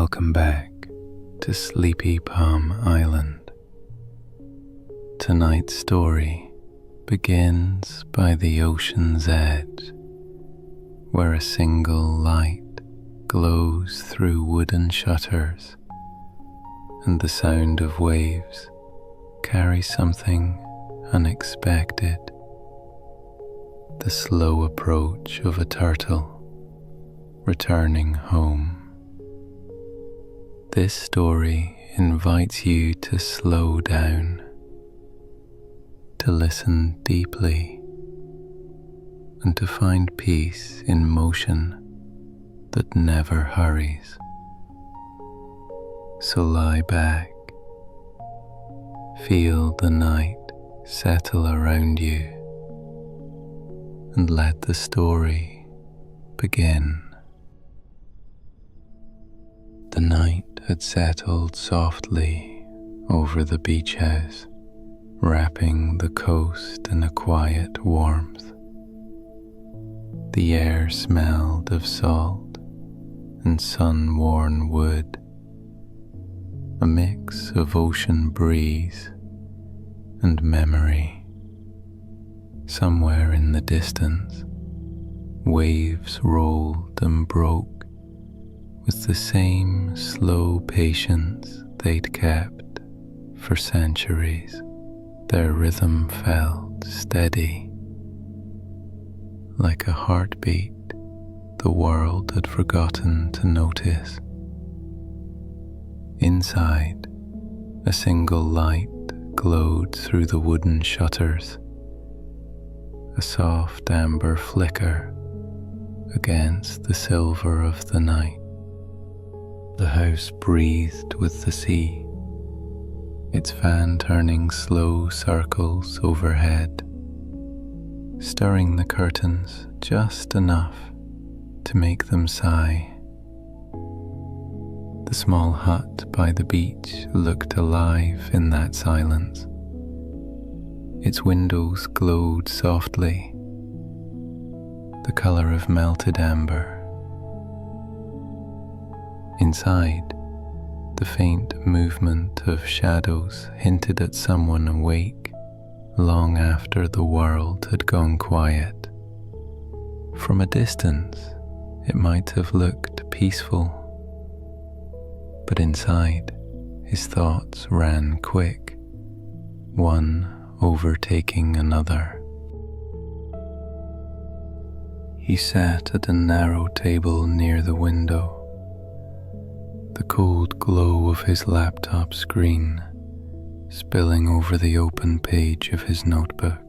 Welcome back to Sleepy Palm Island. Tonight's story begins by the ocean's edge, where a single light glows through wooden shutters, and the sound of waves carries something unexpected. The slow approach of a turtle returning home. This story invites you to slow down, to listen deeply, and to find peace in motion that never hurries. So lie back, feel the night settle around you, and let the story begin. The night had settled softly over the beach house, wrapping the coast in a quiet warmth. The air smelled of salt and sun-worn wood, a mix of ocean breeze and memory. Somewhere in the distance, waves rolled and broke with the same slow patience they'd kept for centuries. Their rhythm felt steady, like a heartbeat the world had forgotten to notice. Inside, a single light glowed through the wooden shutters, a soft amber flicker against the silver of the night. The house breathed with the sea, its fan turning slow circles overhead, stirring the curtains just enough to make them sigh. The small hut by the beach looked alive in that silence. Its windows glowed softly, the color of melted amber. Inside, the faint movement of shadows hinted at someone awake long after the world had gone quiet. From a distance, it might have looked peaceful, but inside, his thoughts ran quick, one overtaking another. He sat at a narrow table near the window, the cold glow of his laptop screen spilling over the open page of his notebook.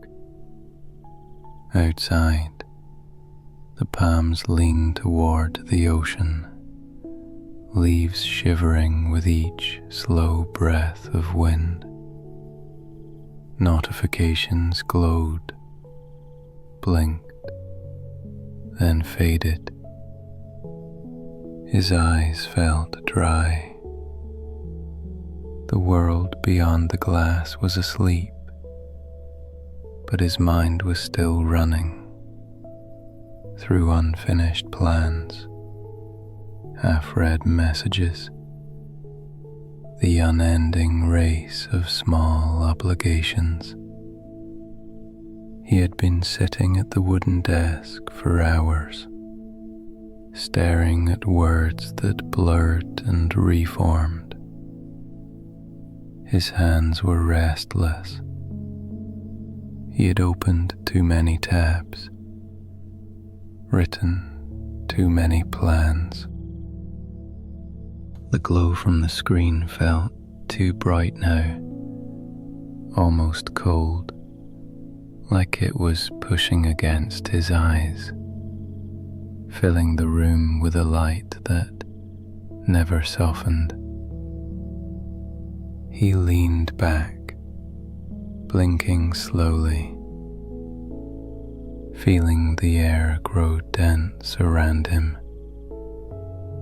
Outside, the palms lean toward the ocean, leaves shivering with each slow breath of wind. Notifications glowed, blinked, then faded. His eyes felt dry. The world beyond the glass was asleep, but his mind was still running through unfinished plans, half-read messages, the unending race of small obligations. He had been sitting at the wooden desk for hours, staring at words that blurred and reformed. His hands were restless. He had opened too many tabs, written too many plans. The glow from the screen felt too bright now, almost cold, like it was pushing against his eyes, filling the room with a light that never softened. He leaned back, blinking slowly, feeling the air grow dense around him,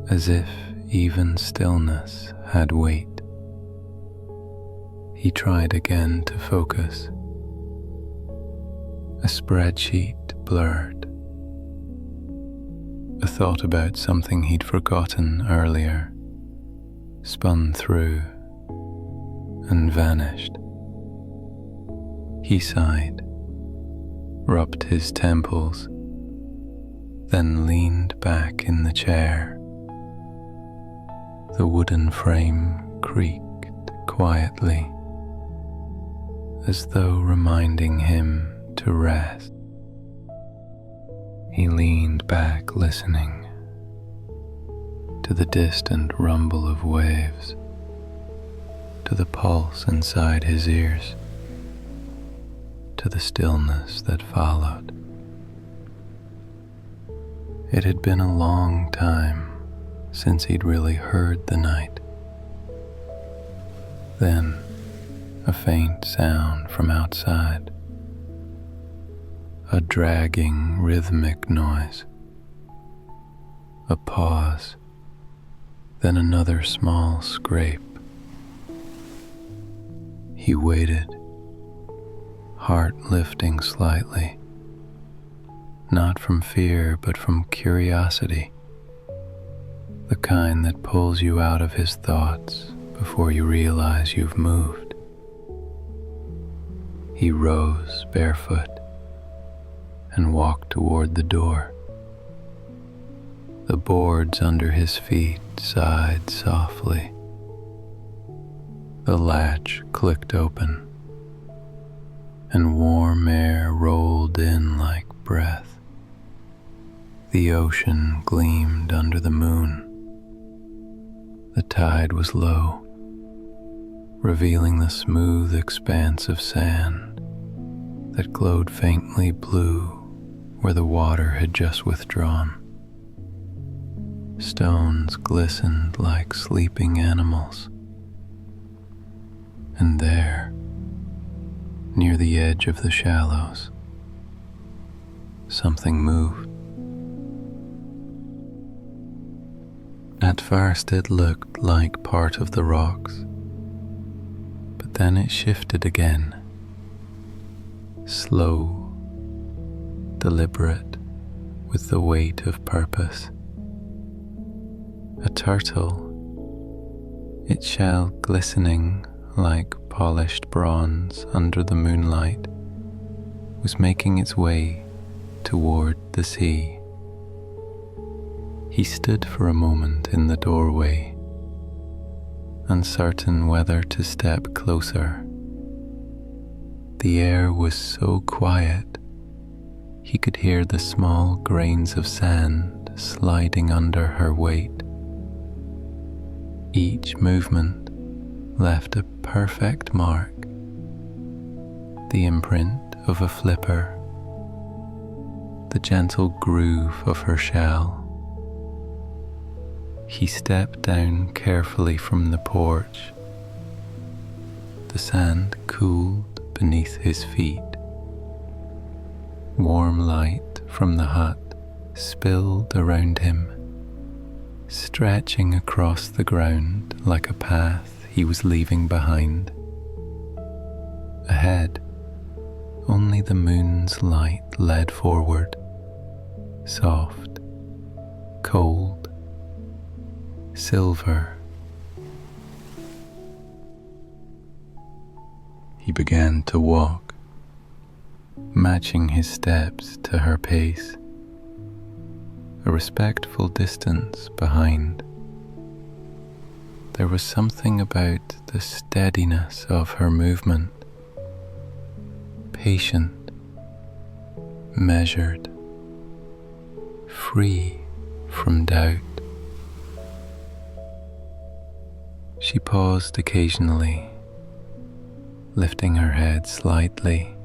as if even stillness had weight. He tried again to focus. A spreadsheet blurred, a thought about something he'd forgotten earlier spun through and vanished. He sighed, rubbed his temples, then leaned back in the chair. The wooden frame creaked quietly, as though reminding him to rest. He leaned back, listening to the distant rumble of waves, to the pulse inside his ears, to the stillness that followed. It had been a long time since he'd really heard the night. Then, a faint sound from outside, a dragging rhythmic noise, a pause, then another small scrape. He waited, heart lifting slightly, not from fear but from curiosity, the kind that pulls you out of his thoughts before you realize you've moved. He rose barefoot and walked toward the door. The boards under his feet sighed softly. The latch clicked open, and warm air rolled in like breath. The ocean gleamed under the moon. The tide was low, revealing the smooth expanse of sand that glowed faintly blue where the water had just withdrawn. Stones glistened like sleeping animals. And there, near the edge of the shallows, something moved. At first it looked like part of the rocks, but then it shifted again, slow, deliberate, with the weight of purpose. A turtle, its shell glistening like polished bronze under the moonlight, was making its way toward the sea. He stood for a moment in the doorway, uncertain whether to step closer. The air was so quiet, he could hear the small grains of sand sliding under her weight. Each movement left a perfect mark, the imprint of a flipper, the gentle groove of her shell. He stepped down carefully from the porch. The sand cooled beneath his feet. Warm light from the hut spilled around him, stretching across the ground like a path he was leaving behind. Ahead, only the moon's light led forward, soft, cold, silver. He began to walk, matching his steps to her pace, a respectful distance behind. There was something about the steadiness of her movement, patient, measured, free from doubt. She paused occasionally, lifting her head slightly,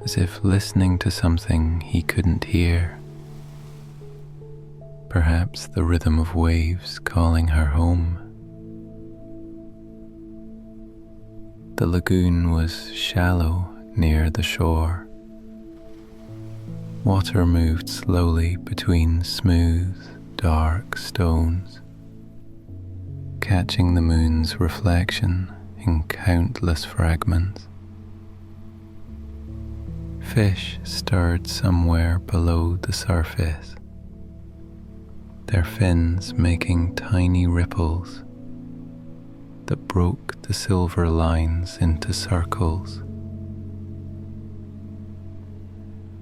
as if listening to something he couldn't hear. Perhaps the rhythm of waves calling her home. The lagoon was shallow near the shore. Water moved slowly between smooth, dark stones, catching the moon's reflection in countless fragments. Fish stirred somewhere below the surface, their fins making tiny ripples that broke the silver lines into circles.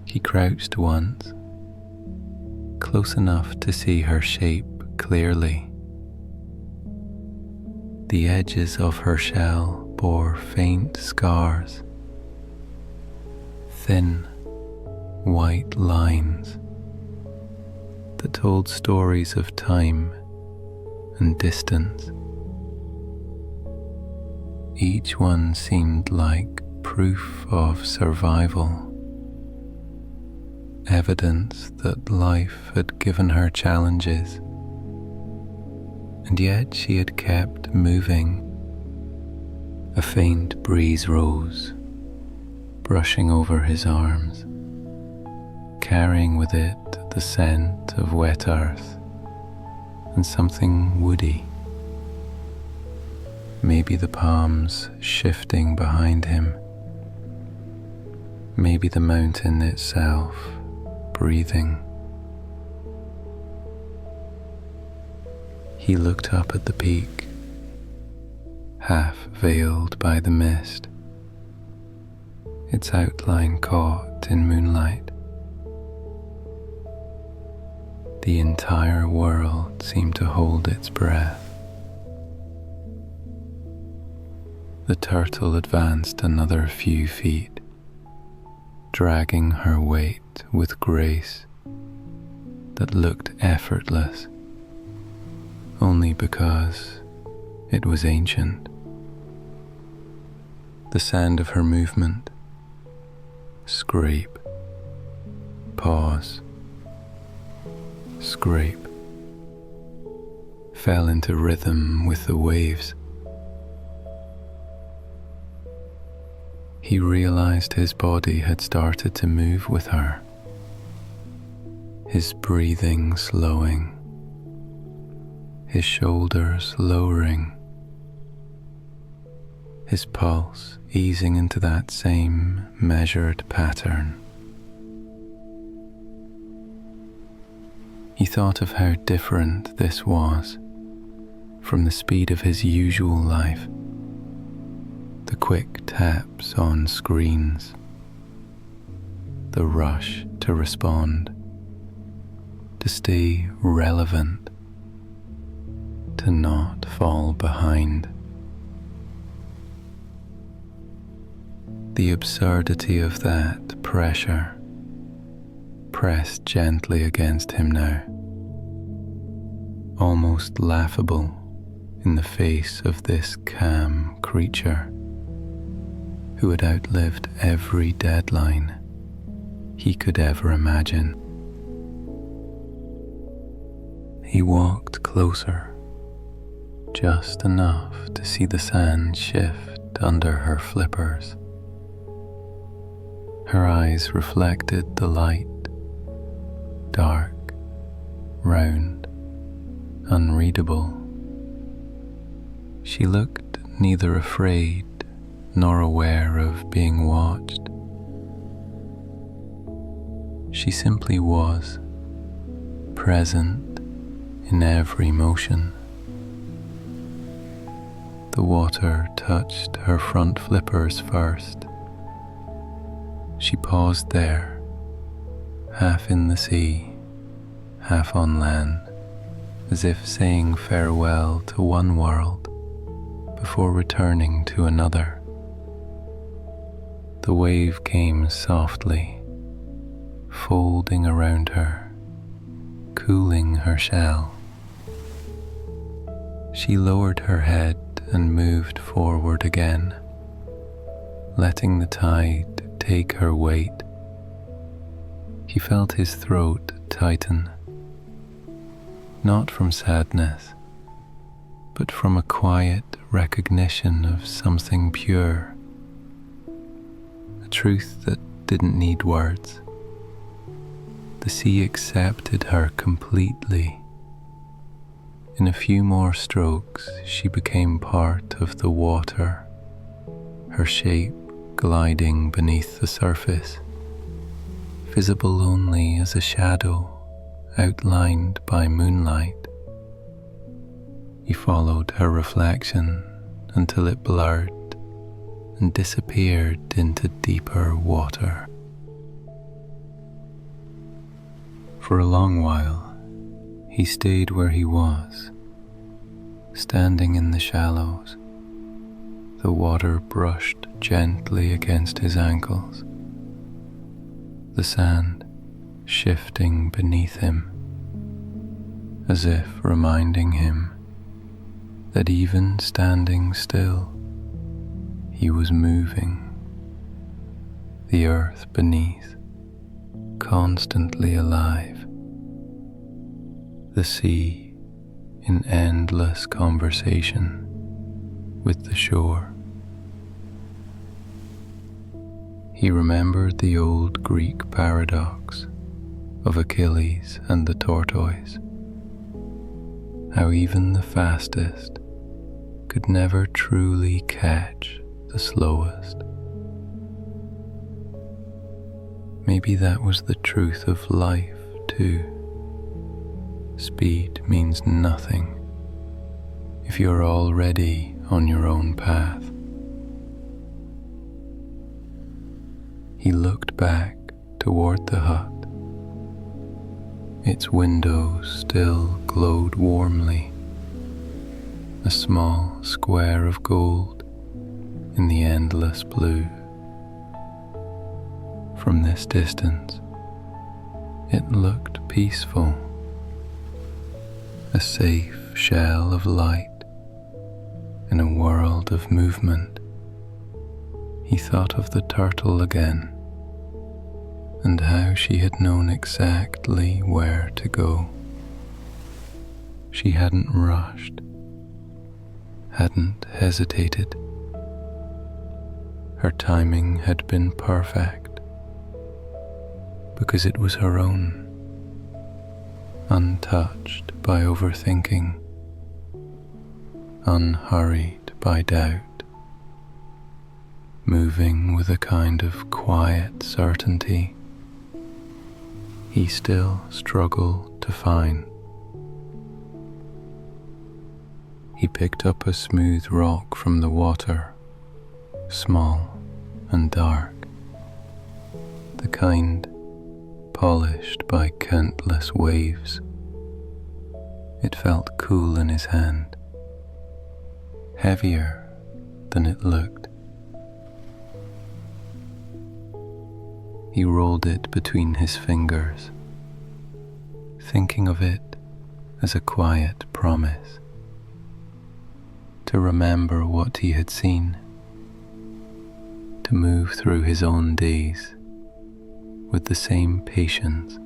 He crouched once, close enough to see her shape clearly. The edges of her shell bore faint scars, thin, white lines that told stories of time and distance. Each one seemed like proof of survival, evidence that life had given her challenges, and yet she had kept moving. A faint breeze rose, brushing over his arms, carrying with it the scent of wet earth and something woody. Maybe the palms shifting behind him, maybe the mountain itself breathing. He looked up at the peak, half veiled by the mist, its outline caught in moonlight. The entire world seemed to hold its breath. The turtle advanced another few feet, dragging her weight with grace that looked effortless, only because it was ancient. The sound of her movement, scrape, pause, scrape, fell into rhythm with the waves. He realized his body had started to move with her, his breathing slowing, his shoulders lowering, his pulse easing into that same measured pattern. He thought of how different this was from the speed of his usual life, the quick taps on screens, the rush to respond, to stay relevant, to not fall behind. The absurdity of that pressure pressed gently against him now, almost laughable in the face of this calm creature who had outlived every deadline he could ever imagine. He walked closer, just enough to see the sand shift under her flippers. Her eyes reflected the light, dark, round, unreadable. She looked neither afraid nor aware of being watched. She simply was, present in every motion. The water touched her front flippers first. She paused there, half in the sea, half on land, as if saying farewell to one world before returning to another. The wave came softly, folding around her, cooling her shell. She lowered her head and moved forward again, letting the tide take her weight. He felt his throat tighten, not from sadness, but from a quiet recognition of something pure, a truth that didn't need words. The sea accepted her completely. In a few more strokes, she became part of the water, her shape gliding beneath the surface, visible only as a shadow outlined by moonlight. He followed her reflection until it blurred and disappeared into deeper water. For a long while, he stayed where he was, standing in the shallows. The water brushed gently against his ankles, the sand shifting beneath him, as if reminding him that even standing still, he was moving. The earth beneath, constantly alive. The sea in endless conversation with the shore. He remembered the old Greek paradox of Achilles and the tortoise, how even the fastest could never truly catch the slowest. Maybe that was the truth of life too. Speed means nothing if you're already on your own path. He looked back toward the hut. Its windows still glowed warmly, a small square of gold in the endless blue. From this distance, it looked peaceful, a safe shell of light in a world of movement. He thought of the turtle again, and how she had known exactly where to go. She hadn't rushed, hadn't hesitated. Her timing had been perfect, because it was her own, untouched by overthinking, unhurried by doubt, moving with a kind of quiet certainty he still struggled to find. He picked up a smooth rock from the water, small and dark, the kind polished by countless waves. It felt cool in his hand, heavier than it looked. He rolled it between his fingers, thinking of it as a quiet promise to remember what he had seen, to move through his own days with the same patience.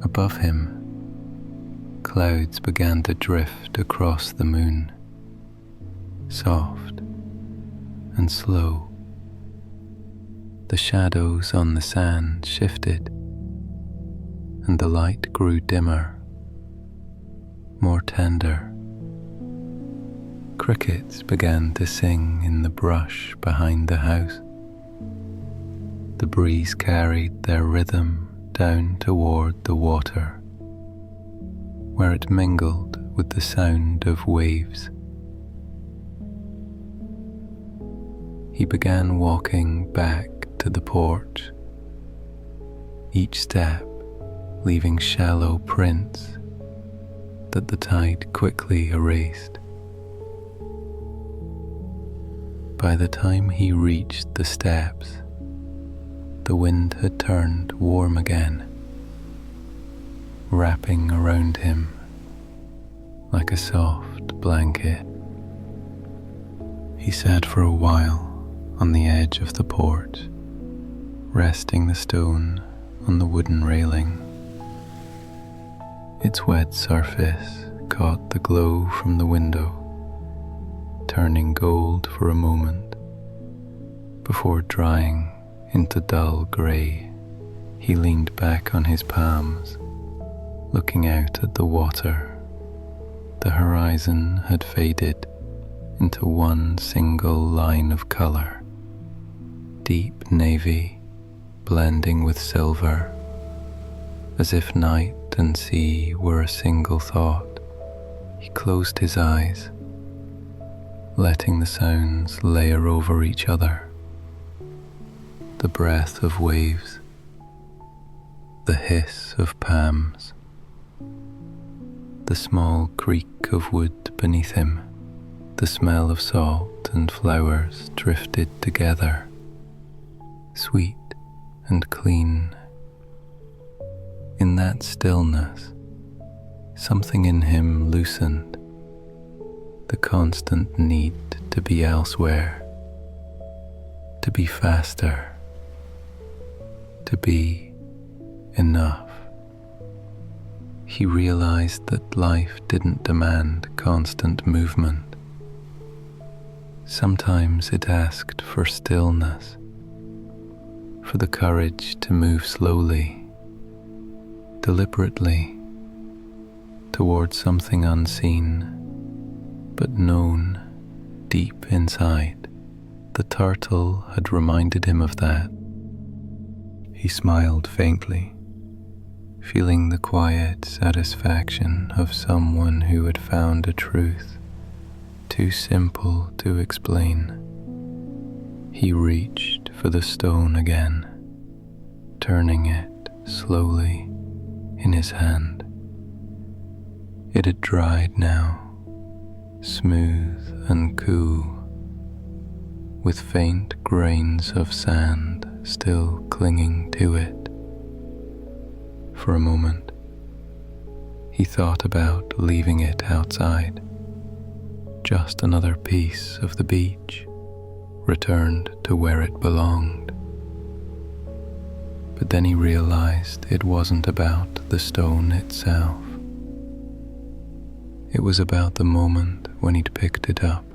Above him, clouds began to drift across the moon, soft and slow. The shadows on the sand shifted, and the light grew dimmer, more tender. Crickets began to sing in the brush behind the house. The breeze carried their rhythm down toward the water, where it mingled with the sound of waves. He began walking back to the porch, each step leaving shallow prints that the tide quickly erased. By the time he reached the steps, the wind had turned warm again, wrapping around him like a soft blanket. He sat for a while on the edge of the porch, resting the stone on the wooden railing. Its wet surface caught the glow from the window, turning gold for a moment before drying into dull grey. He leaned back on his palms, looking out at the water. The horizon had faded into one single line of colour, deep navy blending with silver, as if night and sea were a single thought. He closed his eyes letting the sounds layer over each other. The breath of waves, the hiss of palms, the small creak of wood beneath him, the smell of salt and flowers drifted together, sweet and clean. In that stillness, something in him loosened, the constant need to be elsewhere, to be faster, to be enough. He realized that life didn't demand constant movement. Sometimes it asked for stillness, for the courage to move slowly, deliberately, towards something unseen, but known deep inside. The turtle had reminded him of that. He smiled faintly, feeling the quiet satisfaction of someone who had found a truth too simple to explain. He reached for the stone again, turning it slowly in his hand. It had dried now, smooth and cool, with faint grains of sand still clinging to it. For a moment, he thought about leaving it outside, just another piece of the beach, returned to where it belonged. But then he realized it wasn't about the stone itself. It was about the moment when he'd picked it up,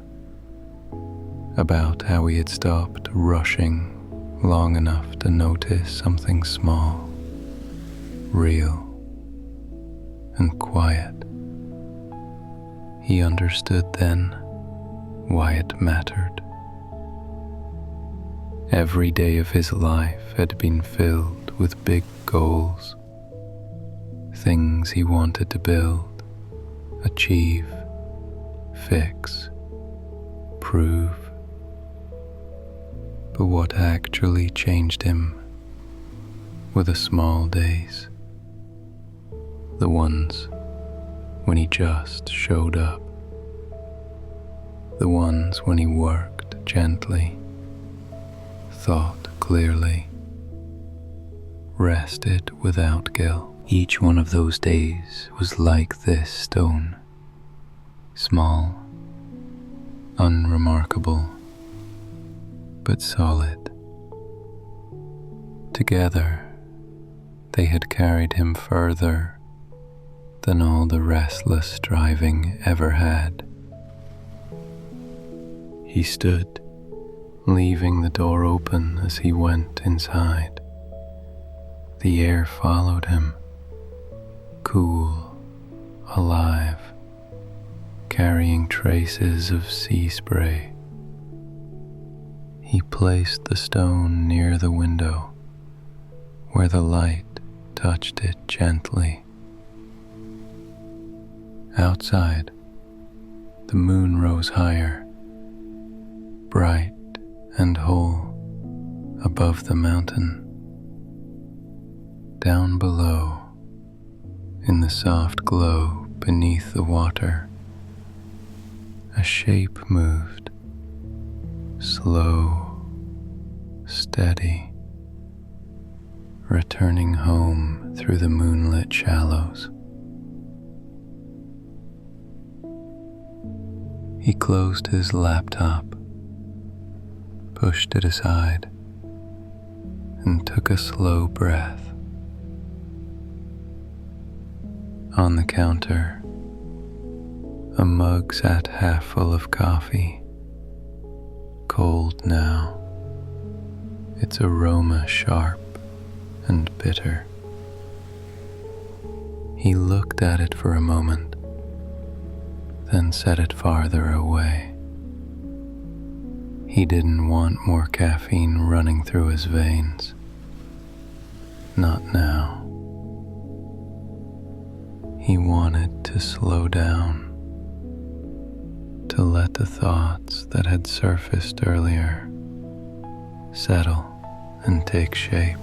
about how he had stopped rushing long enough to notice something small, real, and quiet. He understood then why it mattered. Every day of his life had been filled with big goals, things he wanted to build, achieve, fix, prove. But what actually changed him were the small days, the ones when he just showed up, the ones when he worked gently, thought clearly, rested without guilt. Each one of those days was like this stone, small, unremarkable, but solid. Together, they had carried him further than all the restless striving ever had. He stood, leaving the door open as he went inside. The air followed him, cool, alive, carrying traces of sea spray. He placed the stone near the window, where the light touched it gently. Outside, the moon rose higher, bright and whole, above the mountain. Down below, in the soft glow beneath the water, a shape moved, slow, steady, returning home through the moonlit shallows. He closed his laptop, pushed it aside, and took a slow breath. On the counter, a mug sat half full of coffee, cold now, its aroma sharp and bitter. He looked at it for a moment, then set it farther away. He didn't want more caffeine running through his veins. Not now. He wanted to slow down, to let the thoughts that had surfaced earlier settle and take shape.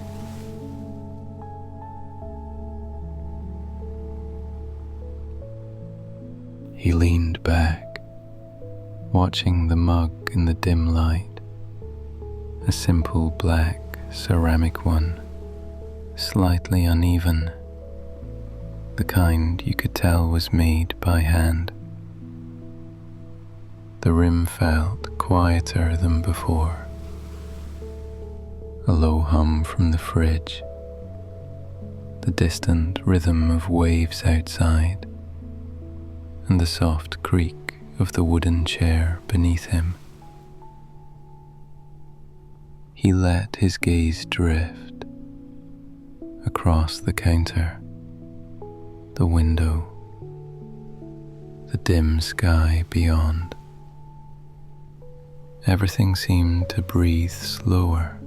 He leaned back, watching the mug in the dim light, a simple black ceramic one, slightly uneven, the kind you could tell was made by hand. The rim felt quieter than before. A low hum from the fridge, the distant rhythm of waves outside, and the soft creak of the wooden chair beneath him. He let his gaze drift across the counter, the window, the dim sky beyond. Everything seemed to breathe slower,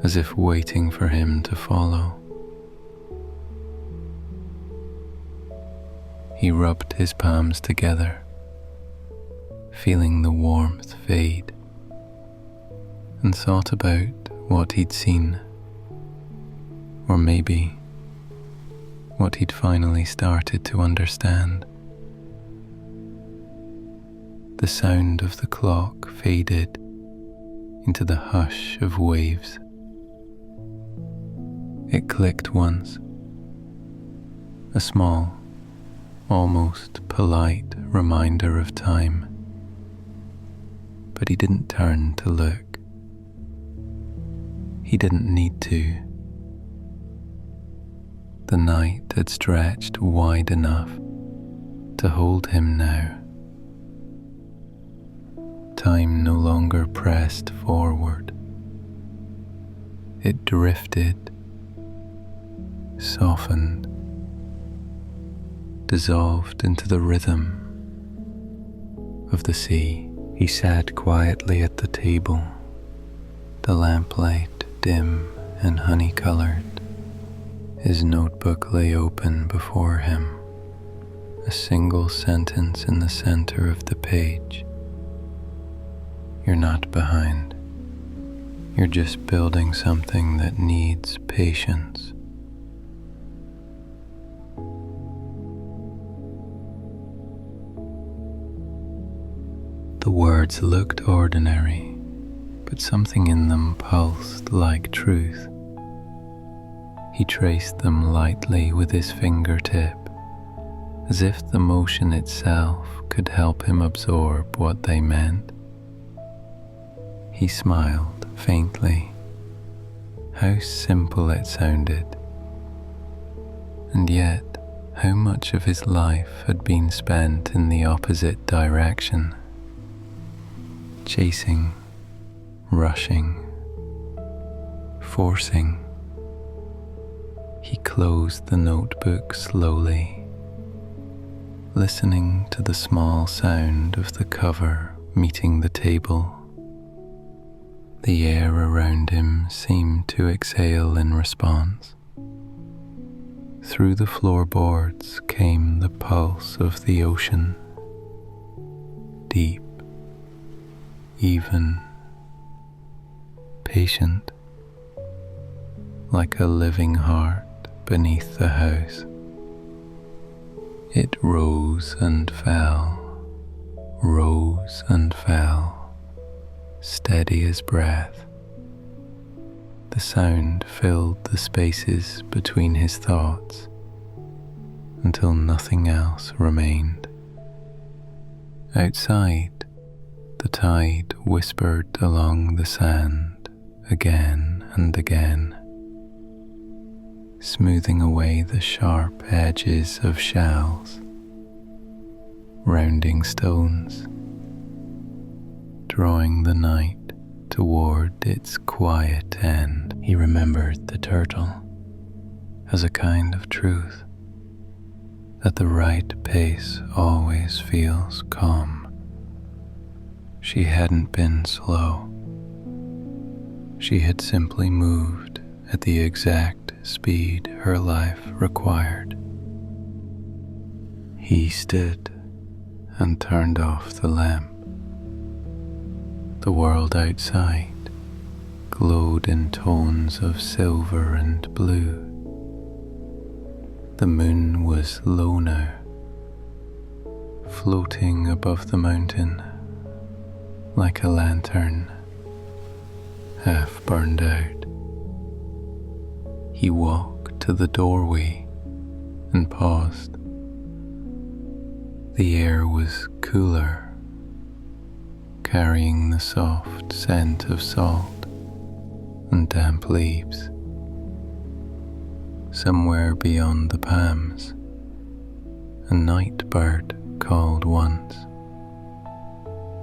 as if waiting for him to follow. He rubbed his palms together, feeling the warmth fade, and thought about what he'd seen, or maybe what he'd finally started to understand. The sound of the clock faded into the hush of waves. It clicked once, a small, almost polite reminder of time, but he didn't turn to look. He didn't need to. The night had stretched wide enough to hold him now. Time no longer pressed forward. It drifted, softened, dissolved into the rhythm of the sea. He sat quietly at the table, the lamplight dim and honey-colored. His notebook lay open before him, a single sentence in the center of the page. You're not behind. You're just building something that needs patience. The words looked ordinary, but something in them pulsed like truth. He traced them lightly with his fingertip, as if the motion itself could help him absorb what they meant. He smiled faintly. How simple it sounded, and yet how much of his life had been spent in the opposite direction. Chasing, rushing, forcing. He closed the notebook slowly, listening to the small sound of the cover meeting the table. The air around him seemed to exhale in response. Through the floorboards came the pulse of the ocean, deep, even, patient, like a living heart beneath the house. It rose and fell, steady as breath. The sound filled the spaces between his thoughts until nothing else remained. Outside, the tide whispered along the sand again and again, smoothing away the sharp edges of shells, rounding stones, drawing the night toward its quiet end. He remembered the turtle as a kind of truth, that the right pace always feels calm. She hadn't been slow. She had simply moved at the exact speed her life required. He stood and turned off the lamp. The world outside glowed in tones of silver and blue. The moon was low now, floating above the mountain like a lantern half burned out. He walked to the doorway and paused. The air was cooler, carrying the soft scent of salt and damp leaves. Somewhere beyond the palms, a night bird called once,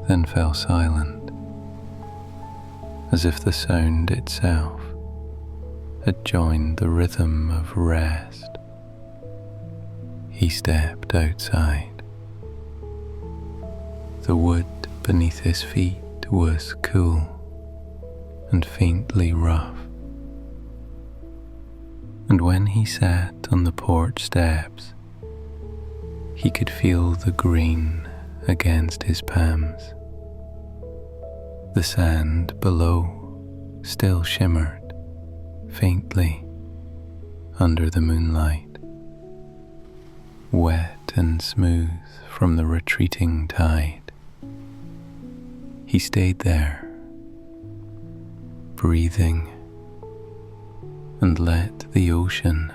then fell silent, as if the sound itself had joined the rhythm of rest. He stepped outside. The wood beneath his feet was cool and faintly rough, and when he sat on the porch steps, he could feel the green against his palms. The sand below still shimmered faintly under the moonlight, wet and smooth from the retreating tide. He stayed there, breathing, and let the ocean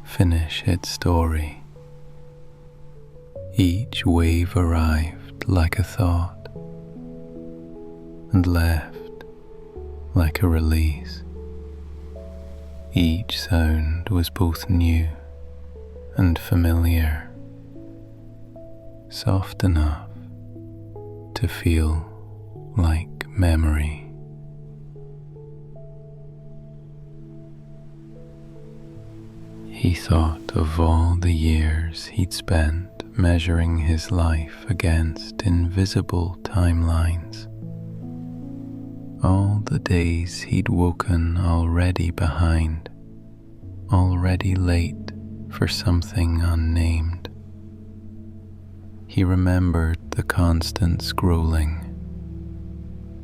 finish its story. Each wave arrived like a thought and left like a release. Each sound was both new and familiar, soft enough to feel like memory. He thought of all the years he'd spent measuring his life against invisible timelines, all the days he'd woken already behind, already late for something unnamed. He remembered the constant scrolling,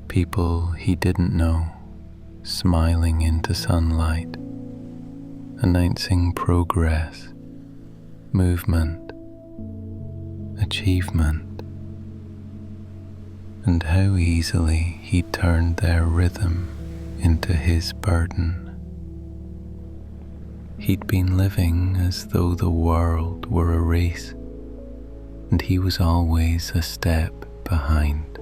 people he didn't know smiling into sunlight, announcing progress, movement, achievement, and how easily he turned their rhythm into his burden. He'd been living as though the world were a race, and he was always a step behind.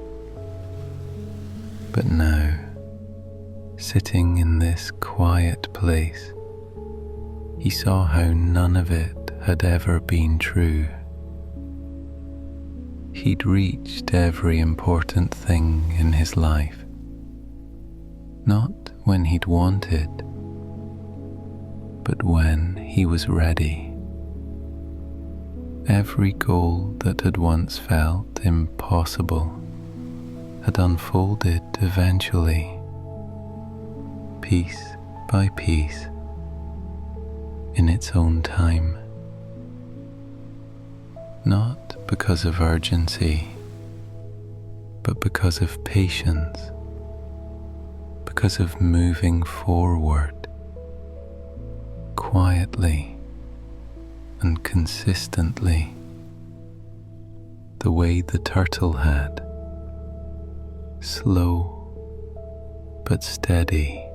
But now, sitting in this quiet place, he saw how none of it had ever been true. He'd reached every important thing in his life, not when he'd wanted, but when he was ready. Every goal that had once felt impossible had unfolded eventually, piece by piece, in its own time. Not because of urgency, but because of patience, because of moving forward, quietly and consistently, the way the turtle had, slow but steady.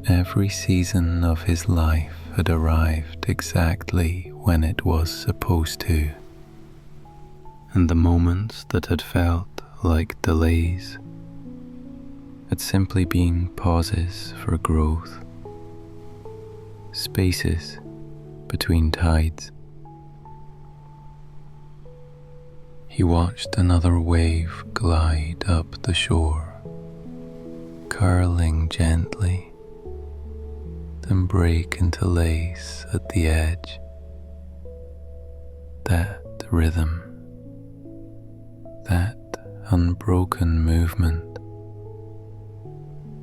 Every season of his life had arrived exactly when it was supposed to, and the moments that had felt like delays had simply been pauses for growth, spaces between tides. He watched another wave glide up the shore, curling gently, then break into lace at the edge. That rhythm, that unbroken movement,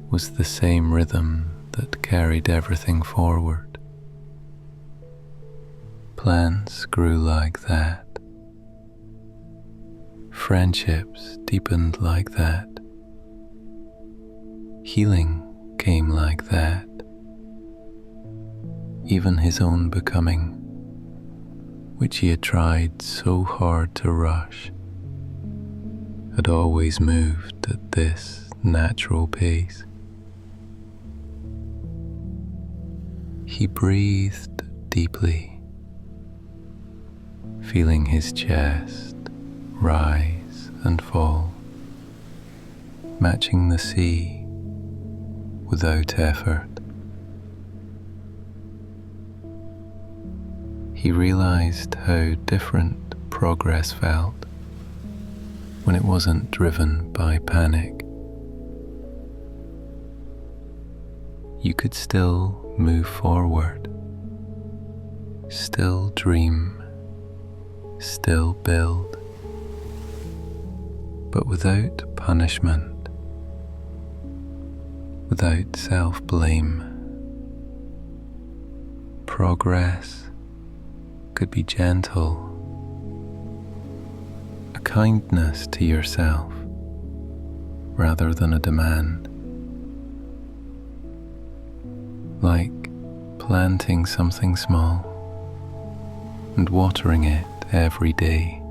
was the same rhythm that carried everything forward. Plants grew like that. Friendships deepened like that. Healing came like that. Even his own becoming, which he had tried so hard to rush, had always moved at this natural pace. He breathed deeply, feeling his chest rise and fall, matching the sea without effort. He realized how different progress felt when it wasn't driven by panic. You could still move forward, still dream, still build, but without punishment, without self-blame. Progress could be gentle, a kindness to yourself rather than a demand, like planting something small and watering it every day,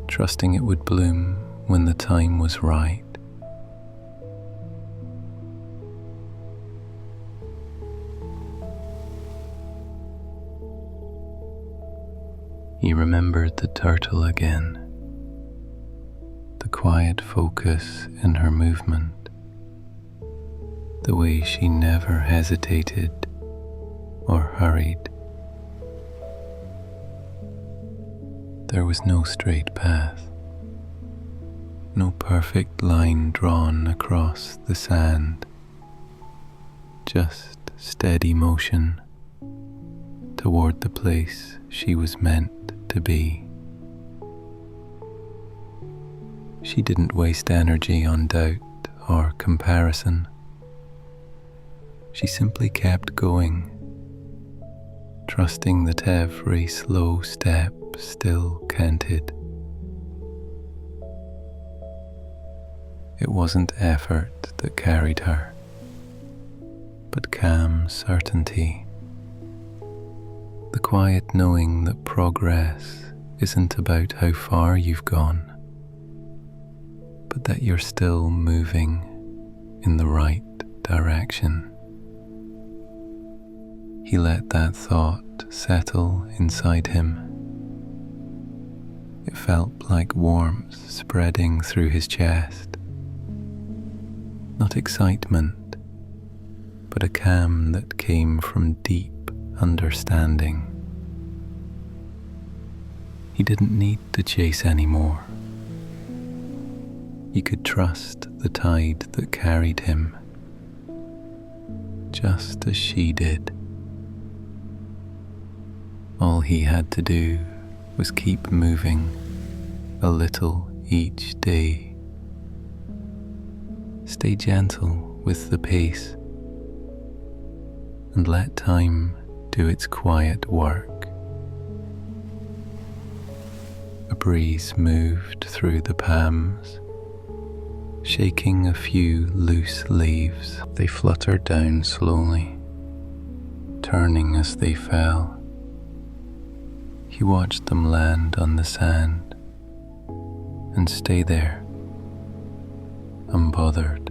trusting it would bloom when the time was right. He remembered the turtle again, the quiet focus in her movement, the way she never hesitated or hurried. There was no straight path, no perfect line drawn across the sand, just steady motion toward the place she was meant to be. She didn't waste energy on doubt or comparison. She simply kept going, trusting that every slow step still counted. It wasn't effort that carried her, but calm certainty. The quiet knowing that progress isn't about how far you've gone, but that you're still moving in the right direction. He let that thought settle inside him. It felt like warmth spreading through his chest. Not excitement, but a calm that came from deep understanding. He didn't need to chase anymore. He could trust the tide that carried him, just as she did. All he had to do was keep moving a little each day. Stay gentle with the pace and let time do its quiet work. A breeze moved through the palms, shaking a few loose leaves. They fluttered down slowly, turning as they fell. He watched them land on the sand and stay there, unbothered.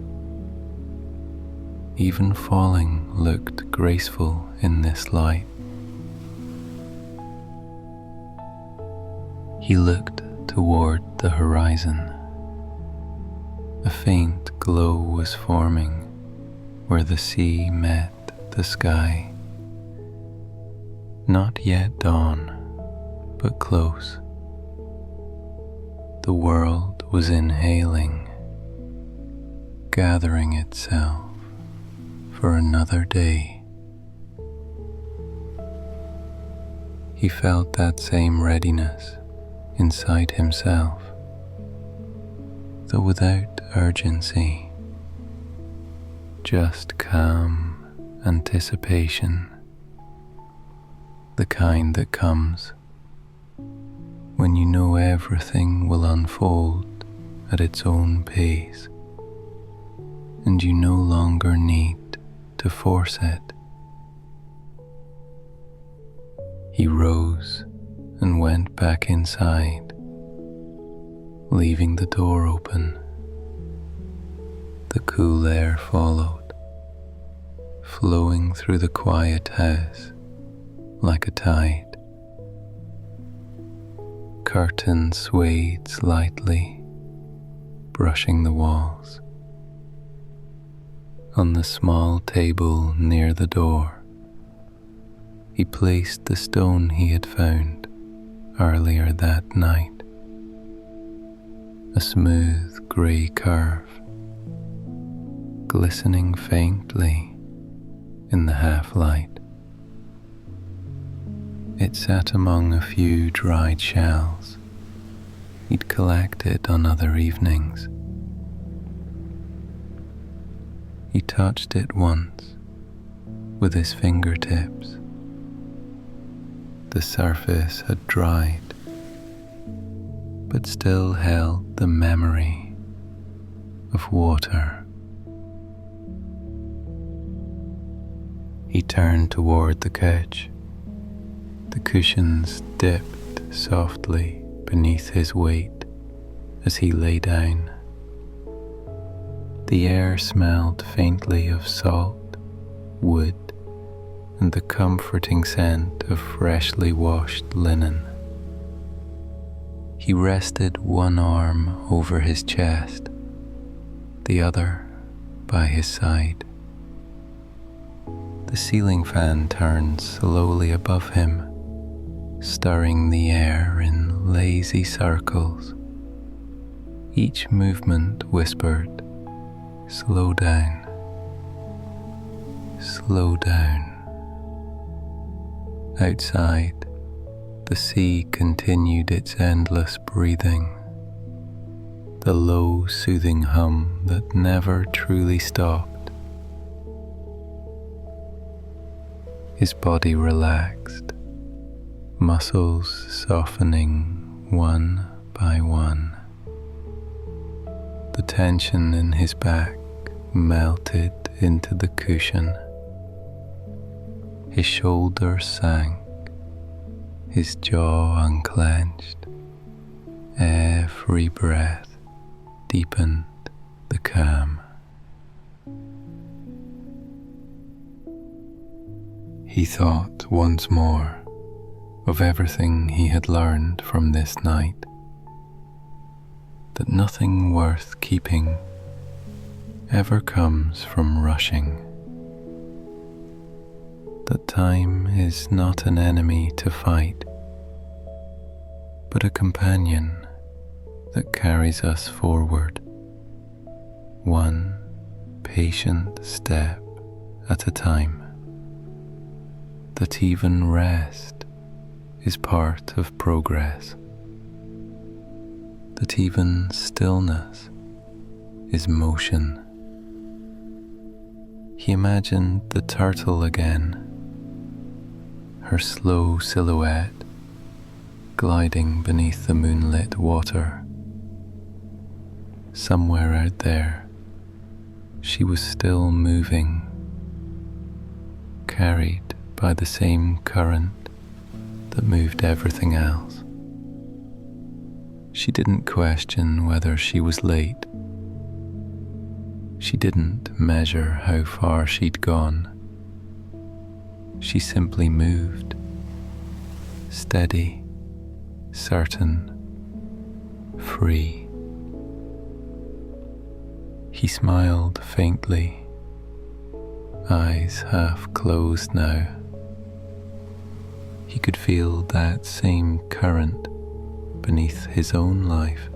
Even falling looked graceful in this light. He looked toward the horizon. A faint glow was forming where the sea met the sky. Not yet dawn, but close. The world was inhaling, gathering itself for another day. He felt that same readiness inside himself, though without urgency, just calm anticipation. the kind that comes when you know everything will unfold at its own pace, and you no longer need to force it. He rose and went back inside, leaving the door open. The cool air followed, flowing through the quiet house like a tide. Curtains swayed slightly, brushing the walls. On the small table near the door, he placed the stone he had found earlier that night, a smooth grey curve, glistening faintly in the half-light. It sat among a few dried shells he'd collected on other evenings. He touched it once with his fingertips. The surface had dried, but still held the memory of water. He turned toward the couch. The cushions dipped softly beneath his weight as he lay down. The air smelled faintly of salt, wood, and the comforting scent of freshly washed linen. He rested one arm over his chest, the other by his side. The ceiling fan turned slowly above him, stirring the air in lazy circles. Each movement whispered, "Slow down, slow down." Outside, the sea continued its endless breathing, the low, soothing hum that never truly stopped. His body relaxed, muscles softening one by one. The tension in his back melted into the cushion. His shoulders sank, his jaw unclenched. Every breath deepened the calm. He thought once more of everything he had learned from this night, that nothing worth keeping ever comes from rushing, that time is not an enemy to fight, but a companion that carries us forward, one patient step at a time, that even rest is part of progress, that even stillness is motion. He imagined the turtle again, her slow silhouette gliding beneath the moonlit water. Somewhere out there, she was still moving, carried by the same current that moved everything else. She didn't question whether she was late. She didn't measure how far she'd gone. She simply moved, steady, certain, free. He smiled faintly, eyes half closed now. He could feel that same current beneath his own life,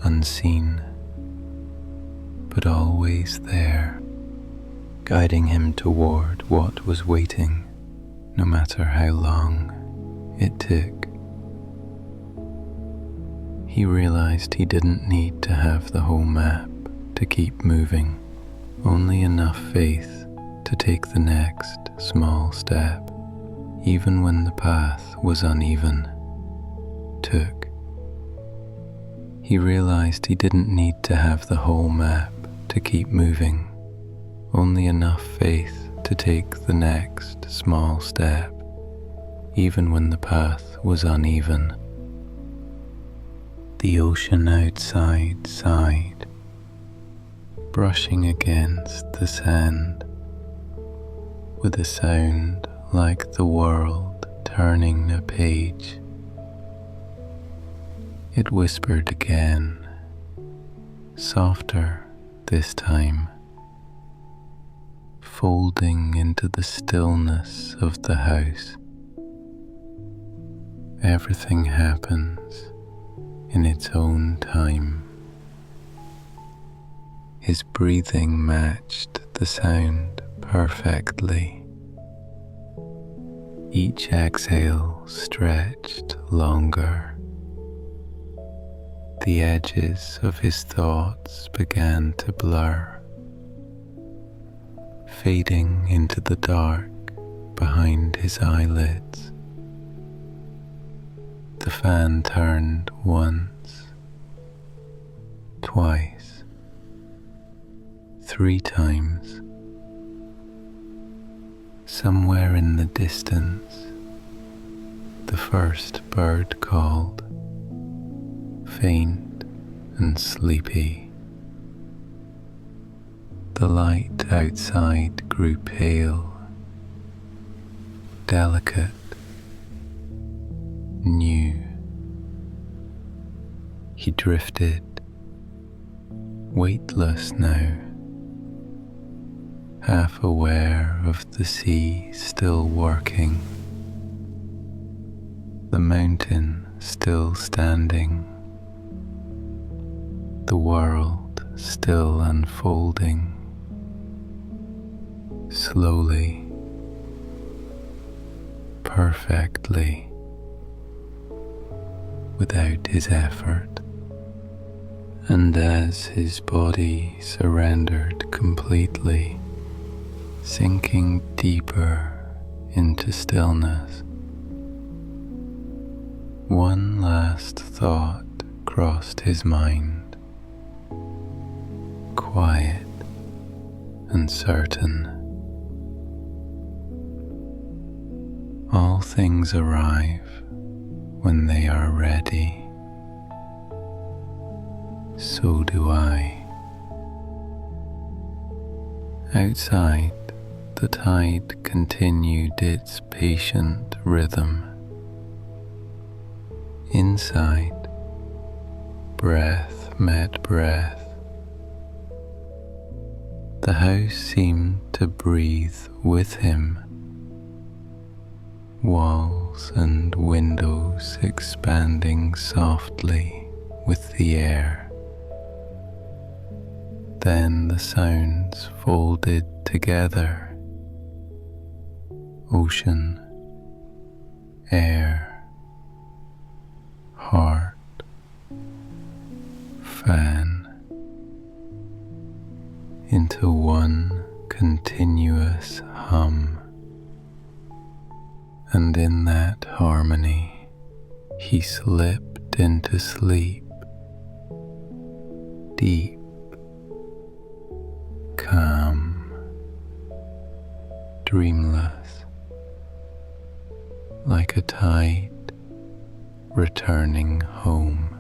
unseen, but always there, guiding him toward what was waiting, no matter how long it took. He realized he didn't need to have the whole map to keep moving, only enough faith to take the next small step. even when the path was uneven, took. He realized he didn't need to have the whole map to keep moving, only enough faith to take the next small step, even when the path was uneven. The ocean outside sighed, brushing against the sand, with a sound like the world turning a page. It whispered again, softer this time, folding into the stillness of the house. Everything happens in its own time. His breathing matched the sound perfectly. Each exhale stretched longer. The edges of his thoughts began to blur, fading into the dark behind his eyelids. The fan turned once, twice, 3 times. Somewhere in the distance, the first bird called, faint and sleepy. The light outside grew pale, delicate, new. He drifted, weightless now, half aware of the sea still working, the mountain still standing, the world still unfolding, slowly, perfectly, without his effort. And as his body surrendered completely, sinking deeper into stillness, one last thought crossed his mind, quiet and certain. All things arrive when they are ready. So do I. Outside, the tide continued its patient rhythm. Inside, breath met breath. The house seemed to breathe with him, walls and windows expanding softly with the air. Then the sounds folded together. Ocean, air, heart, fan, into one continuous hum. And in that harmony, he slipped into sleep, deep, calm, dreamless, like a tide returning home.